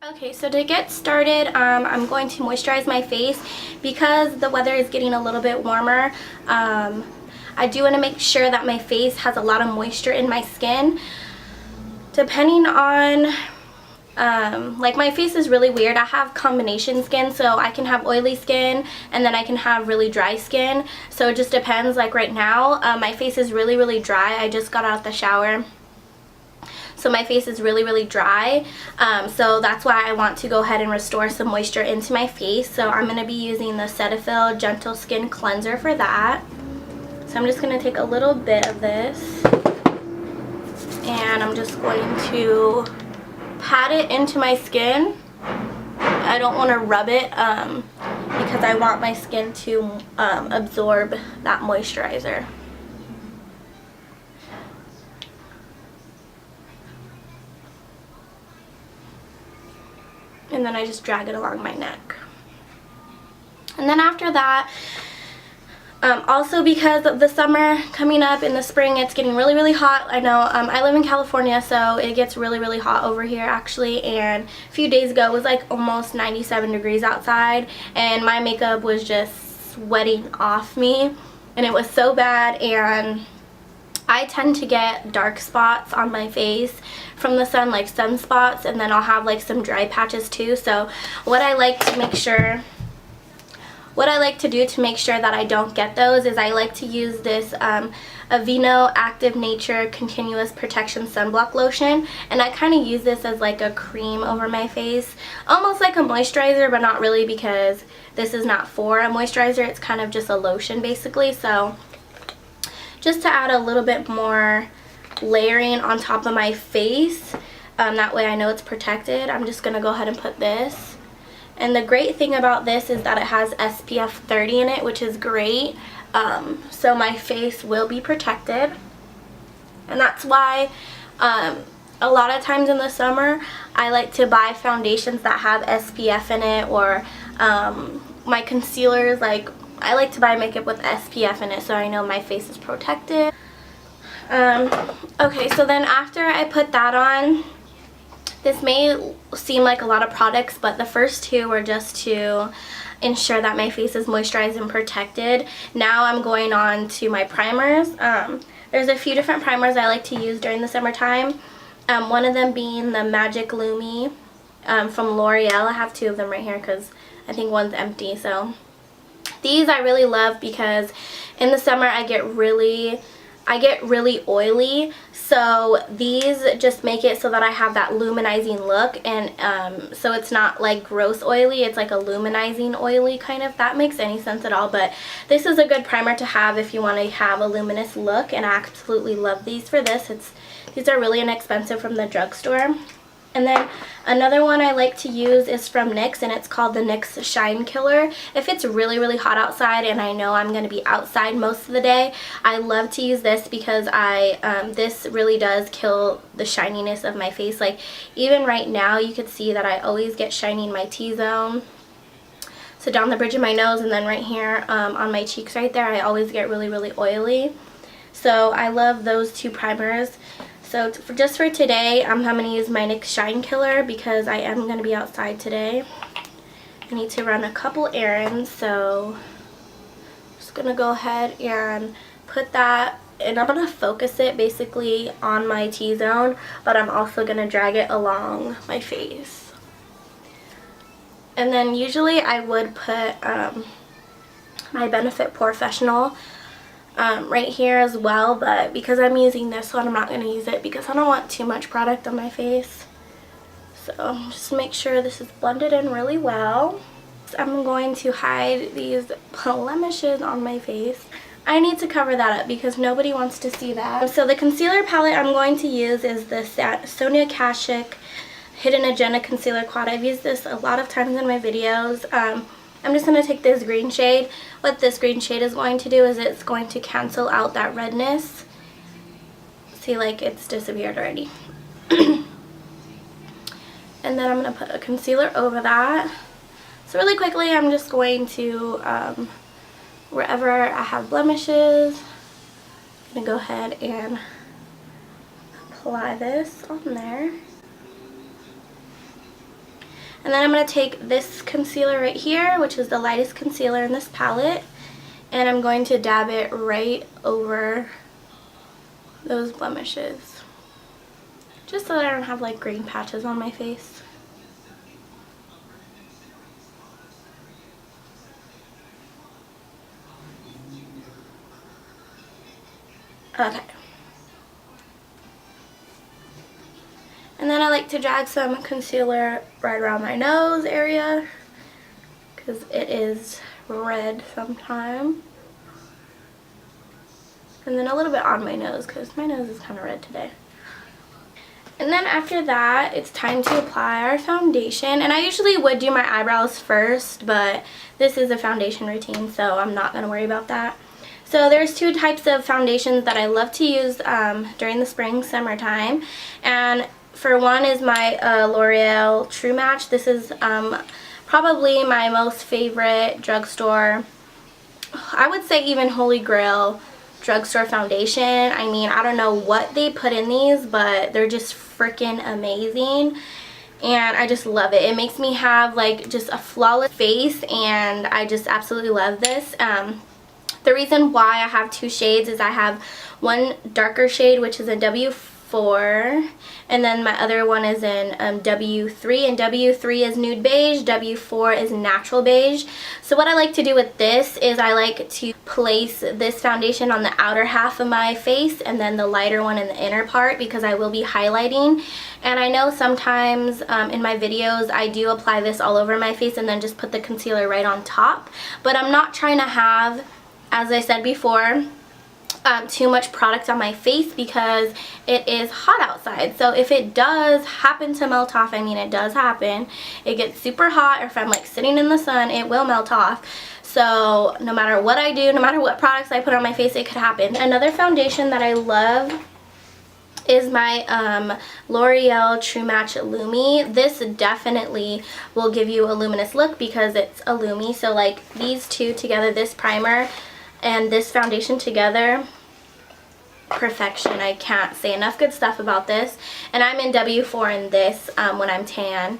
Okay, so to get started, I'm going to moisturize my face because the weather is getting a little bit warmer. I do want to make sure that my face has a lot of moisture in my skin. Depending on, like my face is really weird. I have combination skin, so I can have oily skin and then I can have really dry skin. So it just depends. Like right now, my face is really dry. I just got out of the shower. So my face is really dry, so that's why I want to go ahead and restore some moisture into my face. So I'm going to be using the Cetaphil Gentle Skin Cleanser for that. So I'm just going to take a little bit of this and I'm just going to pat it into my skin. I don't want to rub it because I want my skin to absorb that moisturizer. And then I just drag it along my neck. And then after that, also because of the summer coming up, in the spring it's getting really hot. I know I live in California, so it gets really hot over here actually, and a few days ago it was like almost 97 degrees outside and my makeup was just sweating off me and it was so bad. And I tend to get dark spots on my face from the sun, like sunspots, and then I'll have like some dry patches too. So what I like to do to make sure that I don't get those is I like to use this Aveeno Active Nature Continuous Protection Sunblock Lotion, and I kind of use this as like a cream over my face, almost like a moisturizer, but not really because this is not for a moisturizer. It's kind of just a lotion basically. So just to add a little bit more layering on top of my face, that way I know it's protected, I'm just going to go ahead and put this. And the great thing about this is that it has SPF 30 in it, which is great. So my face will be protected. And that's why a lot of times in the summer I like to buy foundations that have SPF in it, or my concealers, like I like to buy makeup with SPF in it so I know my face is protected. Okay, so then after I put that on, this may seem like a lot of products, but the first two were just to ensure that my face is moisturized and protected. Now I'm going on to my primers. There's a few different primers I like to use during the summertime. One of them being the Magic Lumi from Loreal. I have two of them right here because I think one's empty. So these I really love because in the summer I get really oily, so these just make it so that I have that luminizing look, and so it's not like gross oily, it's like a luminizing oily kind of, if that makes any sense at all. But this is a good primer to have if you want to have a luminous look, and I absolutely love these for this. These are really inexpensive from the drugstore. And then another one I like to use is from NYX, and it's called the NYX Shine Killer. If it's really hot outside and I know I'm going to be outside most of the day, I love to use this because this really does kill the shininess of my face. Like even right now you could see that I always get shiny in my T-zone. So down the bridge of my nose, and then right here on my cheeks right there, I always get really oily. So I love those two primers. So just for today, I'm going to use my NYX Shine Killer because I am going to be outside today. I need to run a couple errands, so I'm just going to go ahead and put that, and I'm going to focus it basically on my T-zone, but I'm also going to drag it along my face. And then usually I would put my Benefit Professional right here as well, but because I'm using this one, I'm not going to use it because I don't want too much product on my face. So just make sure this is blended in really well. I'm going to hide these blemishes on my face. I need to cover that up because nobody wants to see that. So the concealer palette I'm going to use is the Sonia Kashuk Hidden Agenda Concealer Quad. I've used this a lot of times in my videos. I'm just going to take this green shade. What this green shade is going to do is it's going to cancel out that redness. See, like it's disappeared already. And then I'm going to put a concealer over that. So really quickly I'm just going to, wherever I have blemishes, I'm going to go ahead and apply this on there. And then I'm going to take this concealer right here, which is the lightest concealer in this palette, and I'm going to dab it right over those blemishes, just so that I don't have like green patches on my face. Okay. And then I like to drag some concealer right around my nose area because it is red sometimes. And then a little bit on my nose because my nose is kind of red today. And then after that, it's time to apply our foundation. And I usually would do my eyebrows first, but this is a foundation routine, so I'm not going to worry about that. So there's two types of foundations that I love to use during the spring, summertime. And for one is my L'Oreal True Match. This is probably my most favorite drugstore, I would say even Holy Grail drugstore foundation. I mean, I don't know what they put in these, but they're just freaking amazing. And I just love it. It makes me have like just a flawless face, and I just absolutely love this. The reason why I have two shades is I have one darker shade, which is a W4, and then my other one is in W3, and W3 is nude beige, W4 is natural beige. So what I like to do with this is I like to place this foundation on the outer half of my face and then the lighter one in the inner part, because I will be highlighting. And I know sometimes in my videos I do apply this all over my face and then just put the concealer right on top, but I'm not trying to have, as I said before, too much product on my face because it is hot outside. So if it does happen to melt off, I mean it does happen, it gets super hot, or if I'm like sitting in the sun, it will melt off. So no matter what I do, no matter what products I put on my face, it could happen. Another foundation that I love is my L'Oreal True Match Lumi. This definitely will give you a luminous look because it's a lumi. So like these two together, this primer and this foundation together, perfection. I can't say enough good stuff about this. And I'm in W4 in this when I'm tan.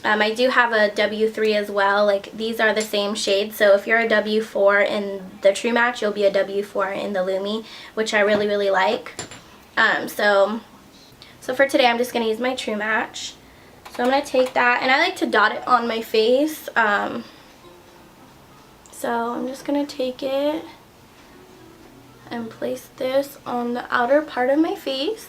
I do have a W3 as well. Like these are the same shade, so if you're a W4 in the True Match, you'll be a W4 in the Lumi, which I really, really like. So for today, I'm just going to use my True Match. So I'm going to take that, and I like to dot it on my face. So I'm just going to take it and place this on the outer part of my face.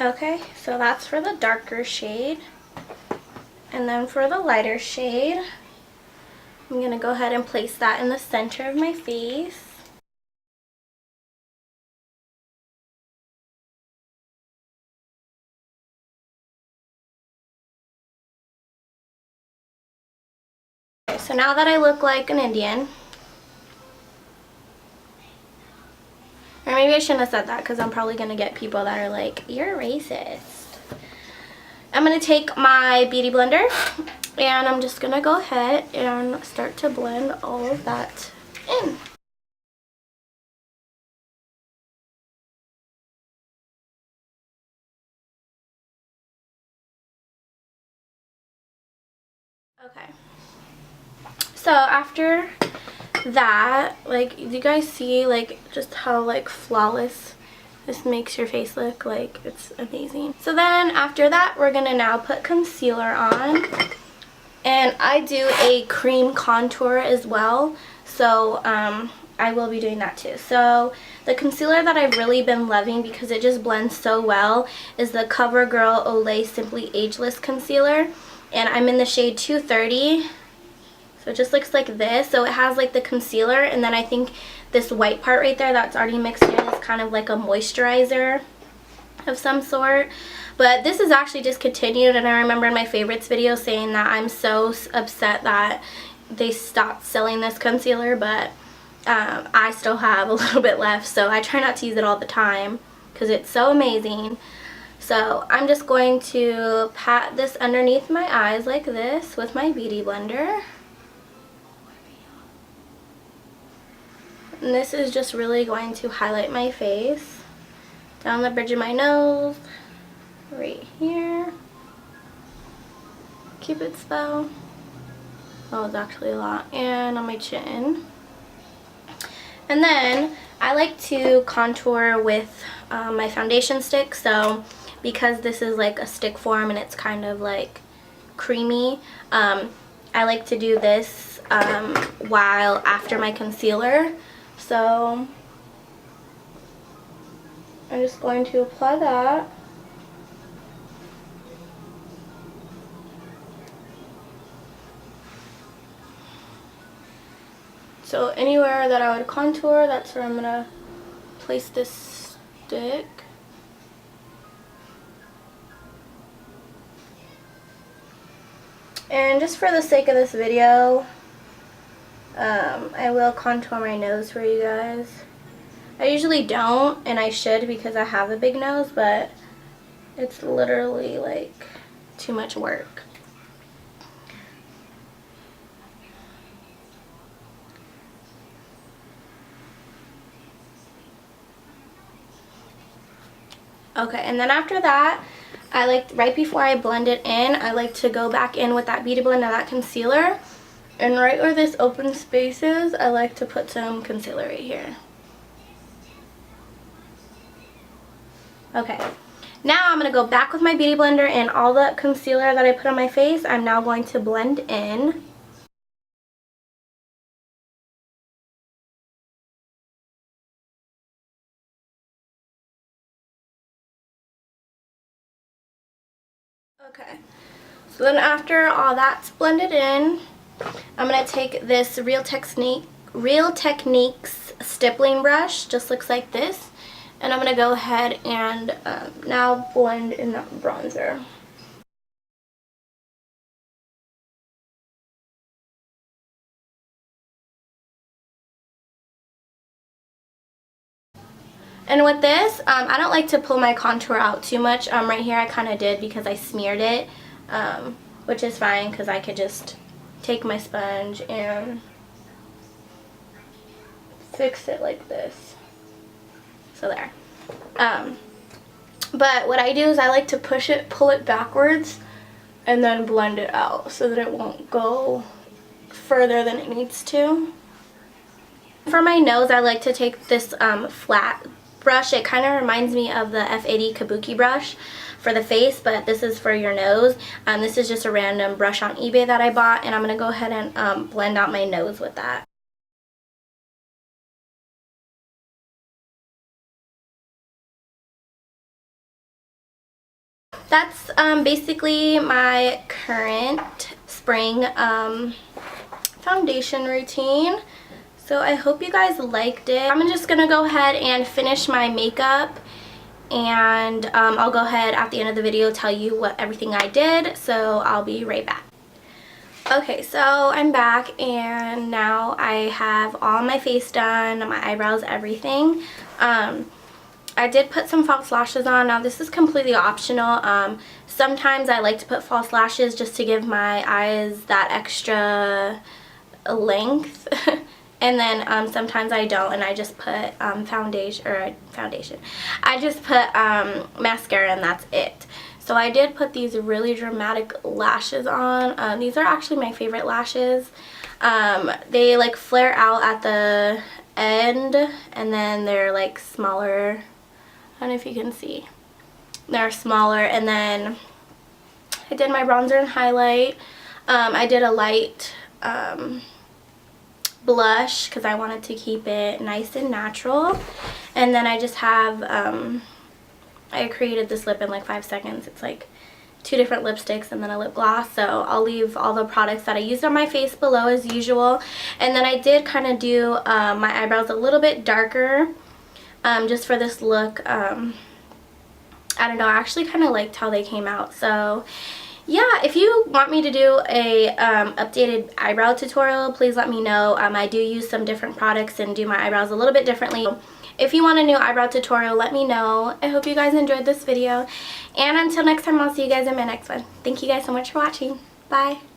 Okay, so that's for the darker shade. And then for the lighter shade, I'm going to go ahead and place that in the center of my face. Okay, so now that I look like an Indian, or maybe I shouldn't have said that because I'm probably going to get people that are like, you're racist. I'm going to take my beauty blender and I'm just going to go ahead and start to blend all of that in. Okay. So after that, like, do you guys see like just how like flawless this makes your face look? Like, it's amazing. So then after that, we're gonna now put concealer on, and I do a cream contour as well, so I will be doing that too. So the concealer that I've really been loving because it just blends so well is the Covergirl Olay Simply Ageless concealer, and I'm in the shade 230. So it just looks like this. So it has like the concealer, and then I think this white part right there that's already mixed in is kind of like a moisturizer of some sort. But this is actually discontinued, and I remember in my favorites video saying that I'm so upset that they stopped selling this concealer, but I still have a little bit left, so I try not to use it all the time because it's so amazing. So I'm just going to pat this underneath my eyes like this with my beauty blender. And this is just really going to highlight my face. Down the bridge of my nose. Right here. Cupid's bow. Oh, it's actually a lot. And on my chin. And then I like to contour with my foundation stick. So because this is like a stick form and it's kind of like creamy, I like to do this while after my concealer. So I'm just going to apply that. So anywhere that I would contour, that's where I'm going to place this stick. And just for the sake of this video, I will contour my nose for you guys. I usually don't, and I should because I have a big nose, but it's literally like too much work. Okay, and then after that, I like, right before I blend it in, I like to go back in with that Beauty Blender, that concealer. And right where this open space is, I like to put some concealer right here. Okay, now I'm going to go back with my Beauty Blender and all the concealer that I put on my face, I'm now going to blend in. Okay, so then after all that's blended in, I'm going to take this Real Techniques stippling brush, just looks like this, and I'm going to go ahead and now blend in that bronzer. And with this, I don't like to pull my contour out too much. Right here I kind of did because I smeared it, which is fine because I could just take my sponge and fix it like this. So there. But what I do is I like to pull it backwards and then blend it out so that it won't go further than it needs to. For my nose, I like to take this flat brush. It kind of reminds me of the F80 Kabuki brush for the face, but this is for your nose. This is just a random brush on eBay that I bought, and I'm going to go ahead and blend out my nose with that. That's basically my current spring foundation routine. So I hope you guys liked it. I'm just gonna go ahead and finish my makeup, and I'll go ahead at the end of the video tell you what everything I did, so I'll be right back. Okay, so I'm back and now I have all my face done, my eyebrows, everything. I did put some false lashes on. Now this is completely optional. Sometimes I like to put false lashes just to give my eyes that extra length. And then sometimes I don't, and I just put foundation. I just put mascara, and that's it. So I did put these really dramatic lashes on. These are actually my favorite lashes. They like flare out at the end, and then they're like smaller. I don't know if you can see. They're smaller, and then I did my bronzer and highlight. I did a light blush because I wanted to keep it nice and natural, and then I just have I created this lip in like 5 seconds. It's like 2 different lipsticks and then a lip gloss, so I'll leave all the products that I used on my face below as usual. And then I did kind of do my eyebrows a little bit darker just for this look. I don't know, I actually kind of liked how they came out. So yeah, if you want me to do a updated eyebrow tutorial, please let me know. I do use some different products and do my eyebrows a little bit differently. If you want a new eyebrow tutorial, let me know. I hope you guys enjoyed this video. And until next time, I'll see you guys in my next one. Thank you guys so much for watching. Bye.